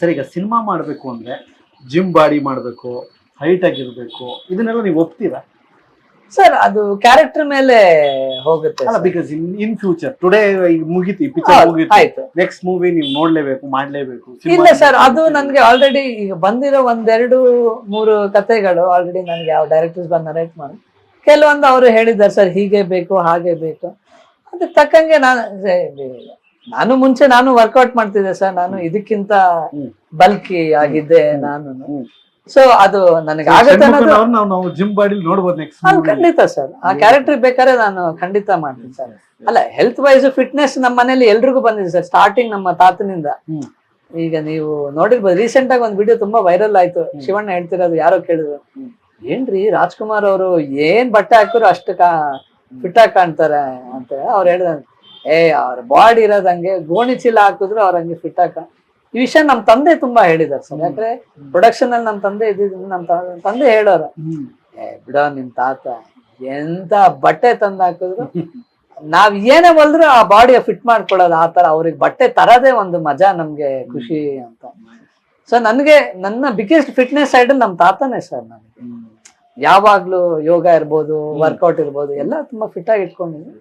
Sir ಈಗ cinema ಮಾಡಬೇಕು ಅಂದ್ರೆ ಜಿಮ್ ಬಾಡಿ ಮಾಡಬೇಕು, ಹೈಟ್ ಆಗಿರ್ಬೇಕು, ಇದನ್ನೆಲ್ಲ ನೀವು ಒಪ್ತೀರಾ? ಸರ್ ಅದು ಕ್ಯಾರೆಕ್ಟರ್ ಮೇಲೆ ಹೋಗುತ್ತೆ ಅಲ್ಲ, sir. Because in future today ಮುಗೀತಿ, ಪಿಕ್ಚರ್ ಹೌದು, ಮುಗೀತಿ, ಆಯ್ತು. ನೆಕ್ಸ್ಟ್ ಮೂವಿ ನೀವು ನೋಡ್ಲೇಬೇಕು, ಮಾಡ್ಲೇಬೇಕು. ಇಲ್ಲ ಸರ್, ಅದು ನನ್ಗೆ ಆಲ್ರೆಡಿ ಈಗ ಬಂದಿರೋ 1-2-3 ಕತೆಗಳು ಆಲ್ರೆಡಿ ನನ್ಗೆ ಯಾವ ಡೈರೆಕ್ಟರ್ಸ್ ಬಂದು ನರೇಟ್ ಮಾಡಿ ಕೆಲವೊಂದು ಅವರು ಹೇಳಿದ್ದಾರೆ ಸರ್ ಹೀಗೆ ಬೇಕು ಹಾಗೆ ಬೇಕು, ಅದಕ್ಕೆ ತಕ್ಕಂಗೆ ನಾನು ಮುಂಚೆ ನಾನು ವರ್ಕೌಟ್ ಮಾಡ್ತಿದ್ದೆ ಸರ್. ನಾನು ಇದಕ್ಕಿಂತ ಬಲ್ಕಿ ಆಗಿದ್ದೆ ನಾನು. ಸೊ ಅದು ನನಗೆ ಆಗುತ್ತೆ ಅನ್ನೋದು ನಾವು ಜಿಮ್ ಬಾಡಿ ನೋಡ್ಬೋದು ನೆಕ್ಸ್ಟ್. ಖಂಡಿತ ಸರ್, ಆ ಕ್ಯಾರೆಕ್ಟರ್ ಬೇಕಾದ್ರೆ ನಾನು ಖಂಡಿತ ಮಾಡ್ತೀನಿ ಸರ್. ಅಲ್ಲ, ಹೆಲ್ತ್ ವೈಸ್ ಫಿಟ್ನೆಸ್ ನಮ್ಮ ಮನೇಲಿ ಎಲ್ರಿಗೂ ಬಂದಿದೆ ಸರ್, ಸ್ಟಾರ್ಟಿಂಗ್ ನಮ್ಮ ತಾತನಿಂದ. ಈಗ ನೀವು ನೋಡಿರ್ಬೋದು, ರೀಸೆಂಟ್ ಆಗಿ ಒಂದು ವಿಡಿಯೋ ತುಂಬಾ ವೈರಲ್ ಆಯ್ತು. ಶಿವಣ್ಣ ಹೇಳ್ತಿರೋದು, ಯಾರೋ ಕೇಳಿದ್ರು, ಏನ್ರಿ ರಾಜ್ಕುಮಾರ್ ಅವರು ಏನ್ ಬಟ್ಟೆ ಹಾಕಿದ್ರು ಅಷ್ಟು ಫಿಟ್ ಆಗಿ ಕಾಣ್ತಾರೆ ಅಂತ. ಅವ್ರು ಹೇಳಿದ, ಅವ್ರ ಬಾಡಿ ಇರೋದ್ ಹಂಗೆ, ಗೋಣಿ ಚೀಲ ಹಾಕಿದ್ರು ಅವ್ರ ಹಂಗೆ ಫಿಟ್ ಆಗ. ಈ ವಿಷಯ ನಮ್ ತಂದೆ ತುಂಬಾ ಹೇಳಿದಾರೆ ಸರ್. ಯಾಕಂದ್ರೆ ಪ್ರೊಡಕ್ಷನ್ ಅಲ್ಲಿ ನಮ್ ತಂದೆ ಇದ್ದಿದ್ದು, ನಮ್ ತಂದೆ ಹೇಳೋರು, ಬಿಡೋ ನಿಮ್ ತಾತ ಎಂತ ಬಟ್ಟೆ ತಂದ್ ಹಾಕಿದ್ರು ನಾವ್ ಏನೇ ಹೊಲ್ದ್ರು ಆ ಬಾಡಿಯ ಫಿಟ್ ಮಾಡ್ಕೊಳ್ಳೋದು, ಆ ತರ ಅವ್ರಿಗೆ ಬಟ್ಟೆ ತರದೇ ಒಂದು ಮಜಾ, ನಮ್ಗೆ ಖುಷಿ ಅಂತ. ಸೊ ನನ್ಗೆ ನನ್ನ ಬಿಗ್ಗೆಸ್ಟ್ ಫಿಟ್ನೆಸ್ ಸೈಡ್ ನಮ್ ತಾತನೇ ಸರ್. ನನಗೆ ಯಾವಾಗ್ಲೂ ಯೋಗ ಇರ್ಬೋದು, ವರ್ಕೌಟ್ ಇರ್ಬೋದು, ಎಲ್ಲ ತುಂಬಾ ಫಿಟ್ ಆಗಿ ಇಟ್ಕೊಂಡಿದ್ದೀನಿ.